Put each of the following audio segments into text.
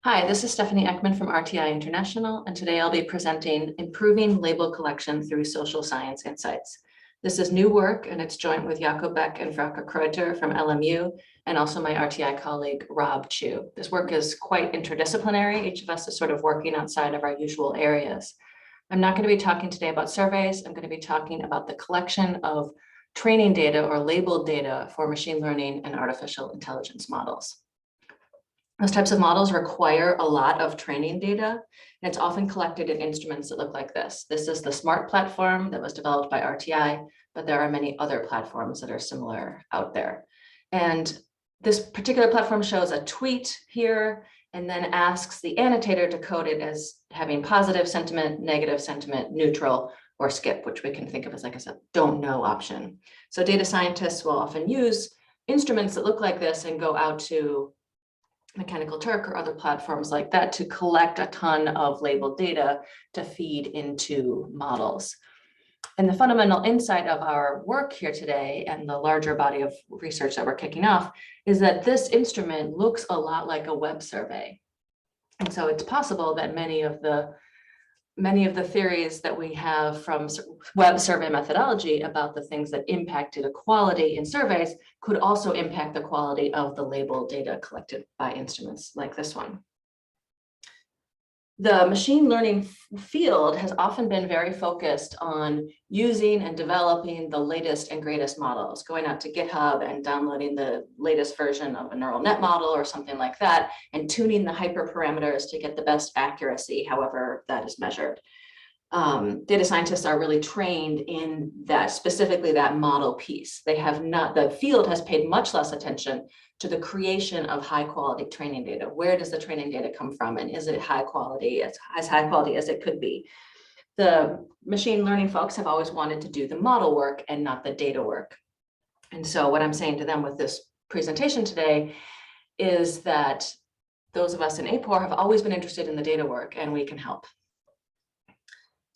Hi, this is Stephanie Ekman from RTI International, and today I'll be presenting Improving Label Collection Through Social Science Insights. This is new work, and it's joint with Jakob Beck and Frauke Kreuter from LMU, and also my RTI colleague, Rob Chu. This work is quite interdisciplinary. Each of us is sort of working outside of our usual areas. I'm not going to be talking today about surveys. I'm going to be talking about the collection of training data or labeled data for machine learning and artificial intelligence models. Those types of models require a lot of training data, and it's often collected in instruments that look like this. This is the SMART platform that was developed by RTI, but there are many other platforms that are similar out there. And this particular platform shows a tweet here and then asks the annotator to code it as having positive sentiment, negative sentiment, neutral, or skip, which we can think of as like a don't know option. So data scientists will often use instruments that look like this and go out to Mechanical Turk or other platforms like that to collect a ton of labeled data to feed into models. And the fundamental insight of our work here today and the larger body of research that we're kicking off is that this instrument looks a lot like a web survey. And so it's possible that many of the theories that we have from web survey methodology about the things that impacted equality in surveys could also impact the quality of the label data collected by instruments like this one. The machine learning field has often been very focused on using and developing the latest and greatest models, going out to GitHub and downloading the latest version of a neural net model or something like that, and tuning the hyperparameters to get the best accuracy, however that is measured. Data scientists are really trained in that, specifically that model piece. The field has paid much less attention to the creation of high quality training data. Where does the training data come from? And is it high quality, as high quality as it could be? The machine learning folks have always wanted to do the model work and not the data work. And so what I'm saying to them with this presentation today is that those of us in AAPOR have always been interested in the data work, and we can help.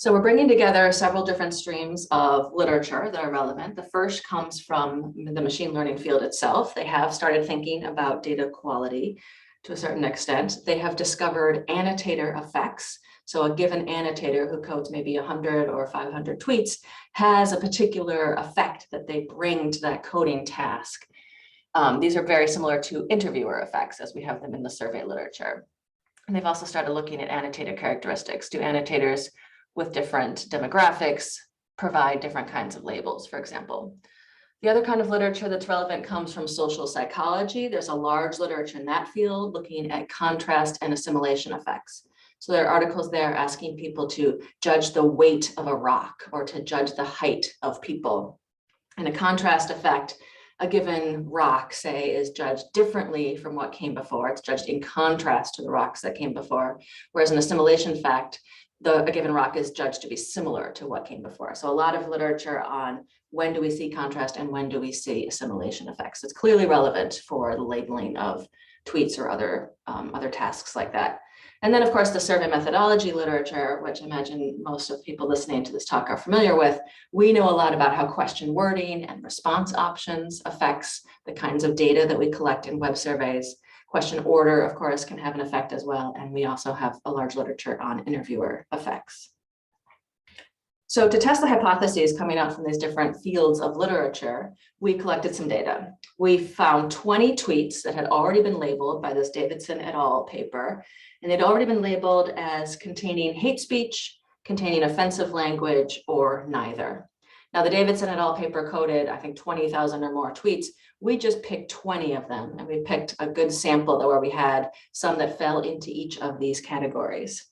So we're bringing together several different streams of literature that are relevant. The first comes from the machine learning field itself. They have started thinking about data quality to a certain extent. They have discovered annotator effects. So a given annotator who codes maybe 100 or 500 tweets has a particular effect that they bring to that coding task. These are very similar to interviewer effects as we have them in the survey literature. And they've also started looking at annotator characteristics. Do annotators with different demographics provide different kinds of labels, for example? The other kind of literature that's relevant comes from social psychology. There's a large literature in that field looking at contrast and assimilation effects. So there are articles there asking people to judge the weight of a rock or to judge the height of people. And a contrast effect, a given rock, say, is judged differently from what came before. It's judged in contrast to the rocks that came before. Whereas an assimilation fact, a given rock is judged to be similar to what came before. So a lot of literature on when do we see contrast and when do we see assimilation effects. It's clearly relevant for the labeling of tweets or other tasks like that. And then, of course, the survey methodology literature, which I imagine most of people listening to this talk are familiar with. We know a lot about how question wording and response options affects the kinds of data that we collect in web surveys. Question order, of course, can have an effect as well. And we also have a large literature on interviewer effects. So to test the hypotheses coming out from these different fields of literature, we collected some data. We found 20 tweets that had already been labeled by this Davidson et al. Paper, and they'd already been labeled as containing hate speech, containing offensive language, or neither. Now, the Davidson et al. Paper coded, I think, 20,000 or more tweets. We just picked 20 of them, and we picked a good sample where we had some that fell into each of these categories.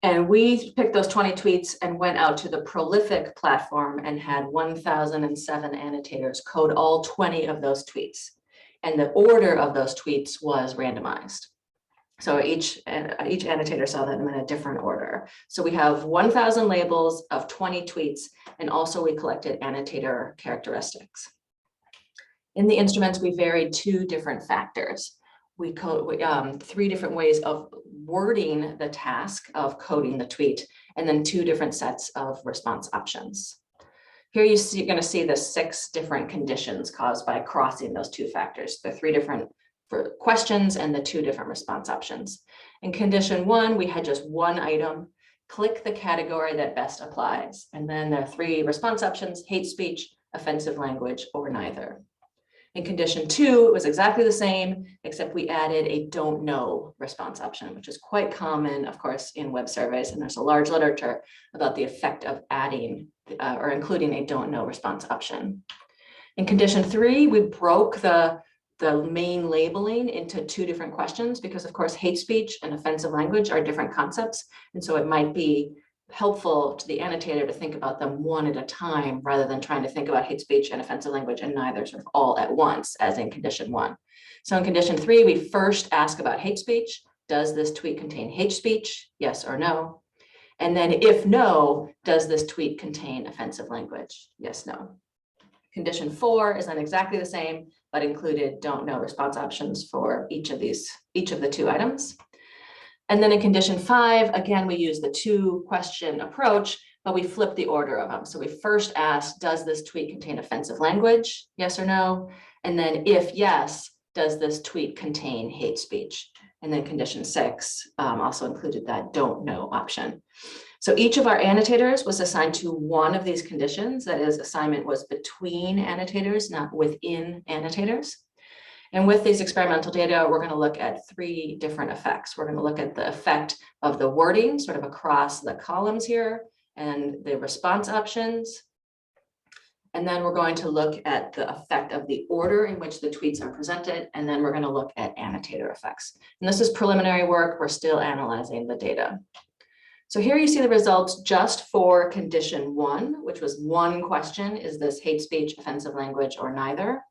And we picked those 20 tweets and went out to the Prolific platform and had 1,007 annotators code all 20 of those tweets. And the order of those tweets was randomized. So each annotator saw them in a different order. So we have 1,000 labels of 20 tweets, and also we collected annotator characteristics. In the instruments, we varied two different factors. We code 3 different ways of wording the task of coding the tweet, and then 2 different sets of response options. Here you're going to see the 6 different conditions caused by crossing those 2 factors. There are 3 different for questions and the 2 different response options. In condition 1, we had just 1 item. Click the category that best applies. And then there are 3 response options: hate speech, offensive language, or neither. In condition 2, it was exactly the same, except we added a don't know response option, which is quite common, of course, in web surveys. And there's a large literature about the effect of adding or including a don't know response option. In condition 3, we broke the main labeling into 2 different questions because, of course, hate speech and offensive language are different concepts. And so it might be helpful to the annotator to think about them one at a time rather than trying to think about hate speech and offensive language and neither sort of all at once, as in condition 1. So in condition 3, we first ask about hate speech. Does this tweet contain hate speech? Yes or no? And then if no, does this tweet contain offensive language? Yes, no. Condition 4 is then exactly the same, but included don't know response options for each of the 2 items. And then in condition 5, again, we use the 2-question approach, but we flip the order of them. So we first ask, does this tweet contain offensive language? Yes or no? And then if yes, does this tweet contain hate speech? And then condition 6 also included that don't know option. So each of our annotators was assigned to one of these conditions. That is, assignment was between annotators, not within annotators. And with these experimental data, we're going to look at 3 different effects. We're going to look at the effect of the wording sort of across the columns here and the response options. And then we're going to look at the effect of the order in which the tweets are presented. And then we're going to look at annotator effects. And this is preliminary work. We're still analyzing the data. So here you see the results just for condition 1, which was 1 question: is this hate speech, offensive language, or neither?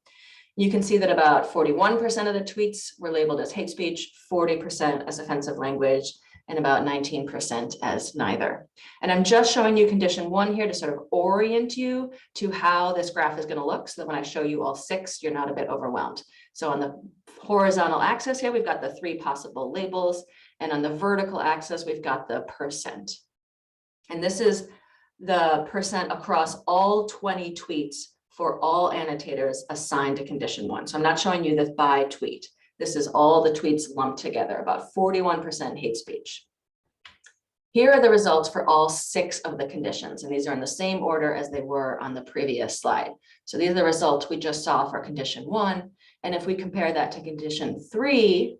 You can see that about 41% of the tweets were labeled as hate speech, 40% as offensive language, and about 19% as neither. And I'm just showing you condition 1 here to sort of orient you to how this graph is going to look, so that when I show you all 6, you're not a bit overwhelmed. So on the horizontal axis here, we've got the 3 possible labels, and on the vertical axis, we've got the percent. And this is the percent across all 20 tweets for all annotators assigned to condition 1. So I'm not showing you this by tweet. This is all the tweets lumped together, about 41% hate speech. Here are the results for all 6 of the conditions, and these are in the same order as they were on the previous slide. So these are the results we just saw for condition 1. And if we compare that to condition 3,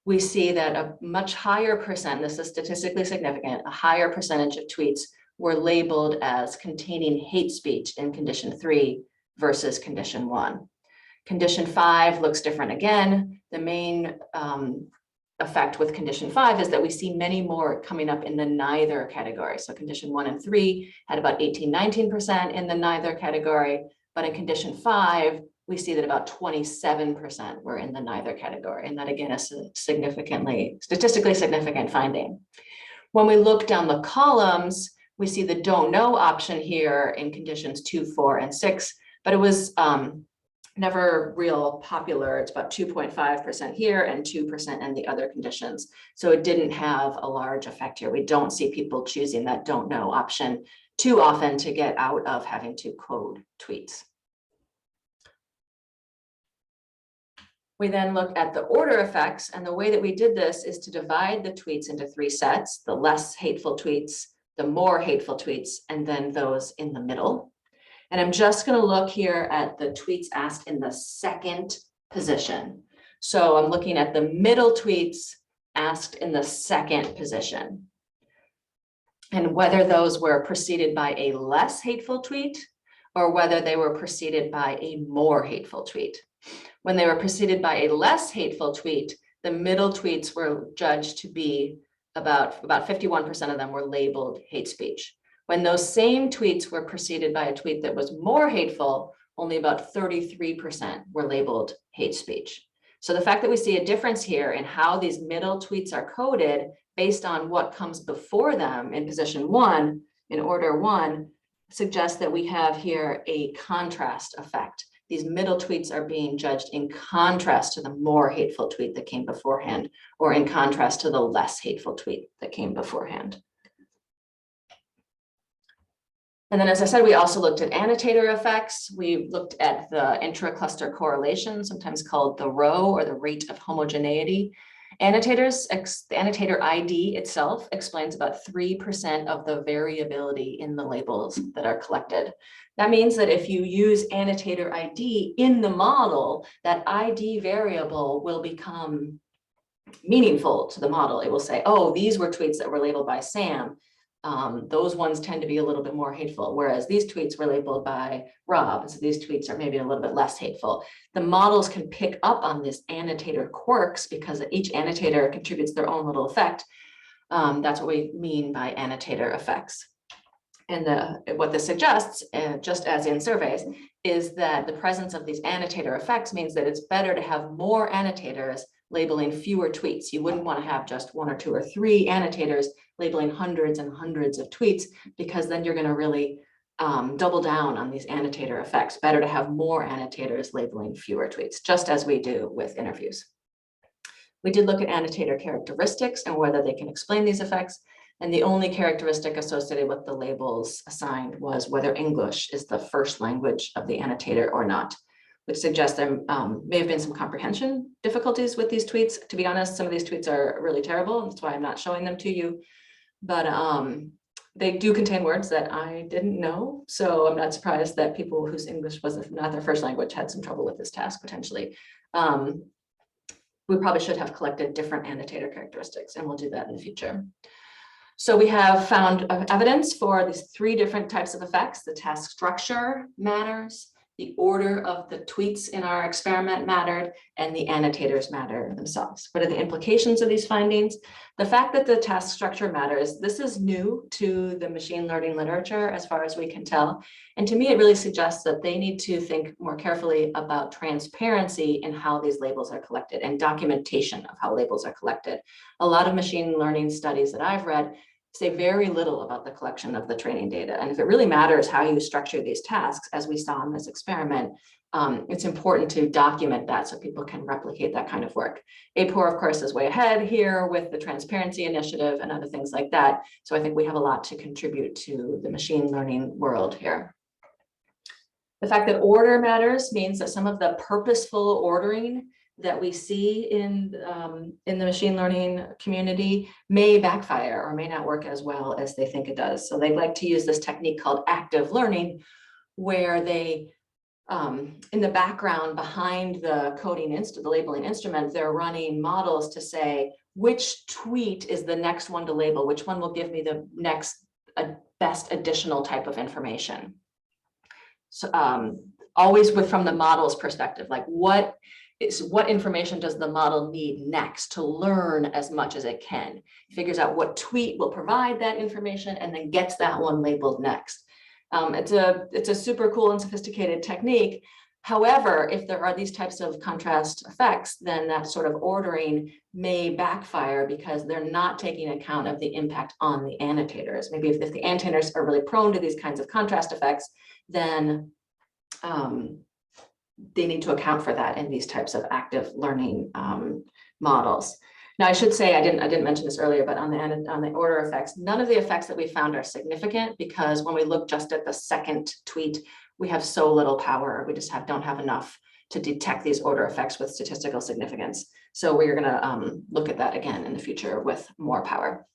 we see that a much higher percent, this is statistically significant, a higher percentage of tweets were labeled as containing hate speech in condition 3 versus condition 1. Condition 5 looks different again. The main effect with condition 5 is that we see many more coming up in the neither category. So condition 1 and 3 had about 18–19% in the neither category, but in condition 5, we see that about 27% were in the neither category. And that again is a statistically significant finding. When we look down the columns, we see the don't know option here in conditions 2, 4, and 6, but it was never real popular. It's about 2.5% here and 2% in the other conditions. So it didn't have a large effect here. We don't see people choosing that don't know option too often to get out of having to code tweets. We then look at the order effects, and the way that we did this is to divide the tweets into 3 sets: the less hateful tweets, the more hateful tweets, and then those in the middle. And I'm just going to look here at the tweets asked in the 2nd position. So I'm looking at the middle tweets asked in the 2nd position, and whether those were preceded by a less hateful tweet or whether they were preceded by a more hateful tweet. When they were preceded by a less hateful tweet, the middle tweets were judged to be about 51% of them were labeled hate speech. When those same tweets were preceded by a tweet that was more hateful, only about 33% were labeled hate speech. So the fact that we see a difference here in how these middle tweets are coded based on what comes before them in position 1, in order 1, suggests that we have here a contrast effect. These middle tweets are being judged in contrast to the more hateful tweet that came beforehand, or in contrast to the less hateful tweet that came beforehand. And then, as I said, we also looked at annotator effects. We looked at the intra-cluster correlation, sometimes called the rho or the rate of homogeneity. The annotator ID itself explains about 3% of the variability in the labels that are collected. That means that if you use annotator ID in the model, that ID variable will become meaningful to the model. It will say, oh, these were tweets that were labeled by Sam. Those ones tend to be a little bit more hateful, whereas these tweets were labeled by Rob. So these tweets are maybe a little bit less hateful. The models can pick up on this annotator quirks because each annotator contributes their own little effect. That's what we mean by annotator effects. And what this suggests, just as in surveys, is that the presence of these annotator effects means that it's better to have more annotators labeling fewer tweets. You wouldn't want to have just 1 or 2 or 3 annotators labeling hundreds and hundreds of tweets, because then you're going to really double down on these annotator effects. Better to have more annotators labeling fewer tweets, just as we do with interviews. We did look at annotator characteristics and whether they can explain these effects. And the only characteristic associated with the labels assigned was whether English is the first language of the annotator or not, which suggests there may have been some comprehension difficulties with these tweets. To be honest, some of these tweets are really terrible. That's why I'm not showing them to you. But they do contain words that I didn't know. So I'm not surprised that people whose English was not their first language had some trouble with this task potentially. We probably should have collected different annotator characteristics, and we'll do that in the future. So we have found evidence for these 3 different types of effects. The task structure matters, the order of the tweets in our experiment mattered, and the annotators matter themselves. What are the implications of these findings? The fact that the task structure matters, this is new to the machine learning literature as far as we can tell. And to me, it really suggests that they need to think more carefully about transparency in how these labels are collected and documentation of how labels are collected. A lot of machine learning studies that I've read say very little about the collection of the training data. And if it really matters how you structure these tasks, as we saw in this experiment, it's important to document that so people can replicate that kind of work. AAPOR, of course, is way ahead here with the transparency initiative and other things like that. So I think we have a lot to contribute to the machine learning world here. The fact that order matters means that some of the purposeful ordering that we see in the machine learning community may backfire or may not work as well as they think it does. So they like to use this technique called active learning, where they, in the background behind the coding the labeling instrument, they're running models to say, which tweet is the next one to label? Which one will give me the next best additional type of information? So always from the model's perspective, like what information does the model need next to learn as much as it can? It figures out what tweet will provide that information and then gets that one labeled next. It's a super cool and sophisticated technique. However, if there are these types of contrast effects, then that sort of ordering may backfire because they're not taking account of the impact on the annotators. Maybe if the annotators are really prone to these kinds of contrast effects, then they need to account for that in these types of active learning models. Now, I should say, I didn't mention this earlier, but on the order effects, none of the effects that we found are significant, because when we look just at the second tweet, we have so little power. We just don't have enough to detect these order effects with statistical significance. So we're going to look at that again in the future with more power.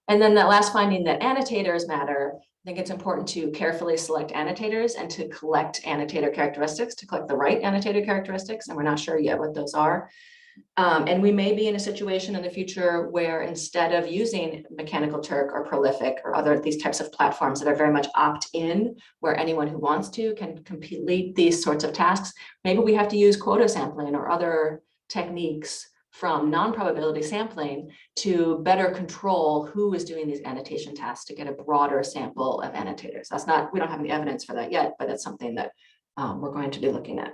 And then that last finding that annotators matter, I think it's important to carefully select annotators and to collect annotator characteristics, to collect the right annotator characteristics, and we're not sure yet what those are. And we may be in a situation in the future where instead of using Mechanical Turk or Prolific or these types of platforms that are very much opt-in, where anyone who wants to can complete these sorts of tasks, maybe we have to use quota sampling or other techniques from non-probability sampling to better control who is doing these annotation tasks to get a broader sample of annotators. We don't have any evidence for that yet, but it's something that we're going to be looking at.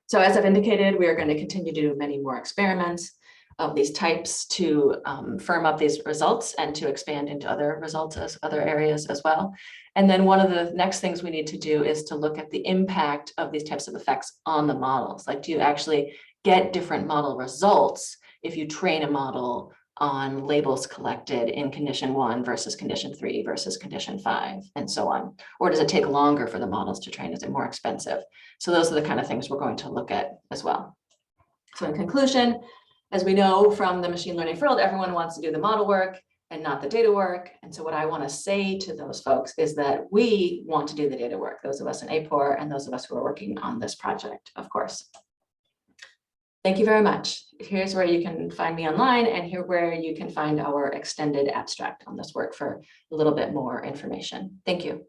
So as I've indicated, we are going to continue to do many more experiments of these types to firm up these results and to expand into other results as other areas as well. And then one of the next things we need to do is to look at the impact of these types of effects on the models. Like, do you actually get different model results if you train a model on labels collected in condition 1 versus condition 3 versus condition 5, and so on? Or does it take longer for the models to train? Is it more expensive? So those are the kind of things we're going to look at as well. So in conclusion, as we know from the machine learning field, everyone wants to do the model work and not the data work. And so what I want to say to those folks is that we want to do the data work, those of us in AAPOR and those of us who are working on this project, of course. Thank you very much. Here's where you can find me online, and here where you can find our extended abstract on this work for a little bit more information. Thank you.